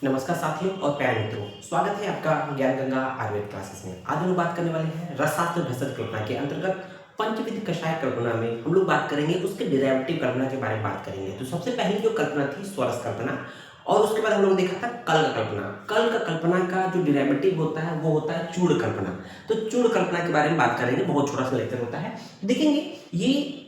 नमस्कार साथियों और प्यारे मित्रों, स्वागत है आपका ज्ञान गंगा आयुर्वेद क्लासेस में। आज हम लोग बात करने वाले हैं रसशास्त्र भेषज कल्पना के अंतर्गत पंचविध कषाय कल्पना में हम लोग बात करेंगे उसके डेरिवेटिव कल्पना के बारे में बात करेंगे। तो सबसे पहली जो कल्पना थी स्वरस कल्पना, और उसके बाद हम लोग देखा था कल्क कल्पना। कल्क कल्पना का जो डेरिवेटिव होता है वो होता है चूड़ कल्पना। तो चूड़ कल्पना के बारे में बात करेंगे, बहुत छोटा सा लेक्चर होता है। देखेंगे ये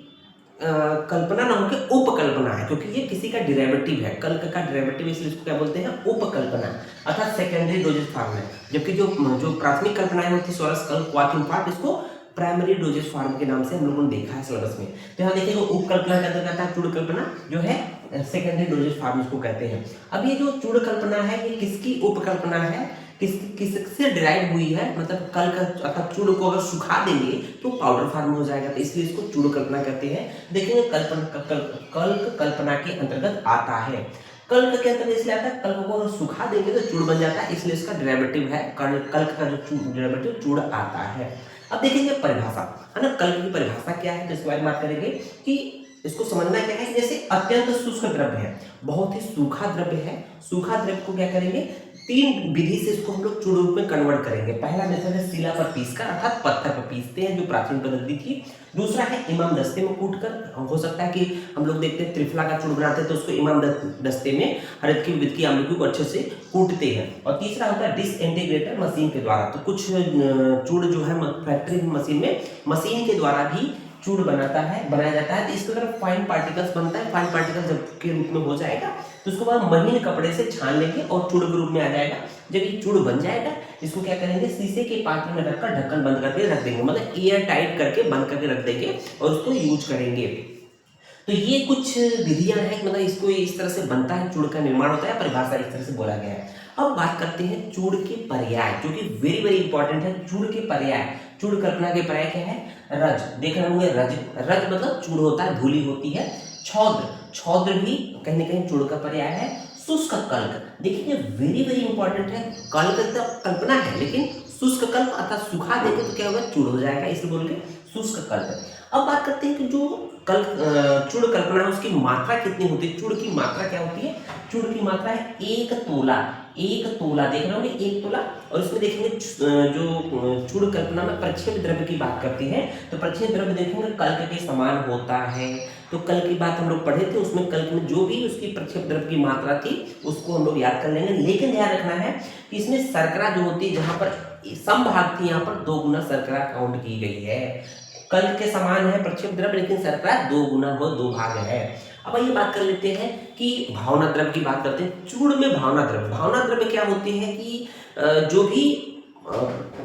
कल्पना ना होकर उपकल्पना है, क्योंकि ये किसी का डेरिवेटिव है। कल्क का डेरिवेटिव, इसलिए इसको क्या बोलते हैं, उपकल्पना, अर्थात सेकेंडरी डोजेज फॉर्म है। जबकि जो जो प्राथमिक कल्पनाएं होती है स्वरस कल्प क्वार्टिन पार्ट, इसको प्राइमरी डोजेज फॉर्म के नाम से हम लोगों ने देखा है सिलेबस में। तो यहाँ देखिए उपकल्पना का अंतर्गत है चूड़ कल्पना, जो है सेकेंडरी डोजेज फॉर्म इसको कहते हैं। अब ये जो चूड़ कल्पना है ये किसकी उपकल्पना है, किससे डिराइव हुई है, मतलब कल का अर्थात चूड़ को अगर सुखा देंगे तो पाउडर फॉर्म हो जाएगा, तो इसलिए इसको चूड़ कल्पना कहते हैं। देखेंगे कल्क कल्पना के अंतर्गत आता है। कल्क के अंतर्गत इसलिए आता है, कल्क को अगर सुखा देंगे तो चूड़ बन जाता है, इसलिए इसका डेरिवेटिव है कल्क का जो डेरिवेटिव चूड़ आता है। अब देखेंगे परिभाषा, है ना, कल्क की परिभाषा क्या है, तो इसके बारे में बात करेंगे कि इसको समझना क्या है। जैसे अत्यंत शुष्क द्रव्य है, बहुत ही सूखा द्रव्य है, सूखा द्रव्य को क्या करेंगे, तीन विधि से इसको हम लोग चूड़ रूप में कन्वर्ट करेंगे। पहला मेथड है शिला पर पीसकर, अर्थात पत्थर पर पीसते हैं, जो प्राचीन पद्धति थी। दूसरा है इमाम दस्ते में कूटकर, हो सकता है कि हम लोग देखते हैं त्रिफला का चूड़ बनाते हैं तो उसको इमाम दस्ते में हरद की विध की आमलकी को अच्छे से कूटते हैं। और तीसरा होता है डिसइंटीग्रेटर मशीन के द्वारा। तो कुछ चूड़ जो है फैक्ट्री मशीन में मशीन के द्वारा भी चूड़ बनाया जाता है। तो इसके अगर फाइन पार्टिकल्स बनता है, फाइन पार्टिकल्स जब के रूप में हो जाएगा तो उसको बाद महीन कपड़े से छान लेंगे और चूड़ के रूप में आ जाएगा। जब ये चूड़ बन जाएगा इसको क्या करेंगे, शीशे के पात्र में रखकर ढक्कन बंद करके रख देंगे, मतलब एयर टाइट करके बंद करके रख देंगे और उसको यूज करेंगे। तो ये कुछ विधियां हैं, मतलब इसको इस तरह से बनता है, चूड़ का निर्माण होता है, परिभाषा इस तरह से बोला गया है। अब बात करते हैं चूड़ के पर्याय, जो कि वेरी वेरी इंपॉर्टेंट है। चूड़ के पर्याय, चूड़ कल्पना के पर्याय क्या है, रज, देख रहे होंगे रज, रज मतलब चूड़ होता है, धूली होती है। छौद्र, छौद्र भी कहीं ना कहीं चूड़ का पर्याय है। शुष्क कल्क, देखिए वेरी वेरी इंपॉर्टेंट है, कल्क तो कल्पना है लेकिन शुष्क कल्प अर्थात सुखा देंगे तो क्या होगा, चूड़ हो जाएगा, इसलिए बोल के शुष्क कल्प। अब बात करते हैं कि जो चूड़ कल्पना है उसकी मात्रा कितनी होती है। चूड़ की मात्रा क्या होती है, चूड़ की मात्रा है 1 तोला। 1 तोला देख रहे होंगे, 1 तोला। और इसमें देखेंगे जो चूड़ कल्पना में प्रक्षेप द्रव्य की बात करती है, तो प्रक्षेप द्रव्य देखेंगे कल्क के समान होता है। तो कल की बात हम लोग पढ़े थे, उसमें कल्क में जो भी उसकी प्रक्षेप द्रव्य की मात्रा थी उसको हम लोग याद कर लेंगे। लेकिन ध्यान रखना है कि इसमें शर्करा जो होती है, जहां पर समभाग थी यहाँ पर 2 गुना शर्करा काउंट की गई है। कल्क के समान है प्रक्षेप द्रव्य, लेकिन शर्करा 2 गुना हो, 2 भाग है। अब ये बात कर लेते हैं कि भावना द्रव्य की बात करते हैं। चूड़ में भावना द्रव्य क्या होती है कि जो भी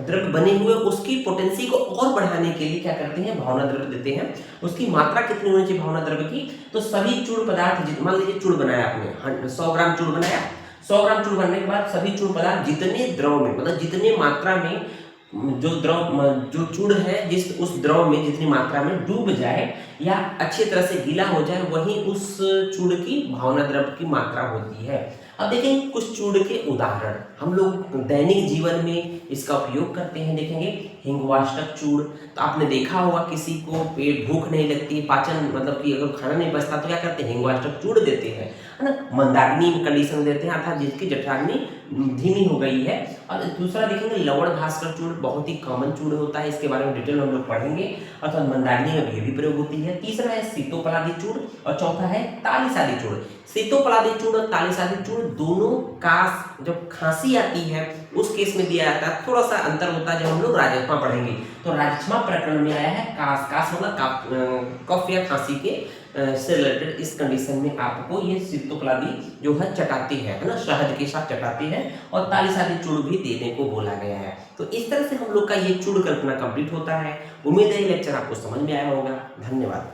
द्रव्य बने हुए उसकी पोटेंसी को और बढ़ाने के लिए क्या करते हैं, भावना द्रव्य देते हैं। उसकी मात्रा कितनी होनी चाहिए भावना द्रव्य की, तो सभी चूड़ पदार्थ, मान लीजिए चूड़ बनाया आपने, 100 ग्राम चूड़ बनाया, 100 ग्राम चूड़ बनने के बाद सभी चूड़ पदार्थ जितने द्रव में, मतलब जितने मात्रा में जो चूड़ है उस द्रव में जितनी मात्रा में डूब जाए या अच्छी तरह से गीला हो जाए, वही उस चूड़ की भावना द्रव्य की मात्रा होती है। अब देखेंगे कुछ चूड़ के उदाहरण, हम लोग दैनिक जीवन में इसका उपयोग करते हैं। देखेंगे हिंगवाष्टक चूड़, तो आपने देखा होगा किसी को पेट भूख नहीं लगती, पाचन मतलब कि अगर खाना नहीं बचता तो क्या करते हैं, हिंगवाष्टक चूड़ देते हैं, है ना। मंदाग्नि कंडीशन देते हैं, अर्थात जिसकी जठराग्नि धीमी हो गई है। और दूसरा देखेंगे लवण भास्कर चूड़, बहुत ही कॉमन चूड़ होता है, इसके बारे में डिटेल हम लोग पढ़ेंगे, अर्थात मंदाग्नि में भी प्रयोग होती है। तीसरा है सीतोपलादी चूड़ और चौथा है तालिसादी चूड़। सीतोपलादी चूड़ और तालिसादी चूड़ दोनों का जब खांसी आती है उस केस में दिया जाता है। थोड़ा सा अंतर होता है जब हम लोग राजस्थमा पढ़ेंगे, तो राजस्थमा प्रकरण में आया है कास मतलब कफ या खांसी के से रिलेटेड। इस कंडीशन में आपको ये सीतोपलादी जो है चटाती है ना, शहद के साथ चटाती है, और तालिसादी चूड़ भी देने को बोला गया है। तो इस तरह से हम लोग का ये चूड़ कल्पना कंप्लीट होता है। उम्मीद है ये लेक्चर आपको समझ में आया होगा। धन्यवाद।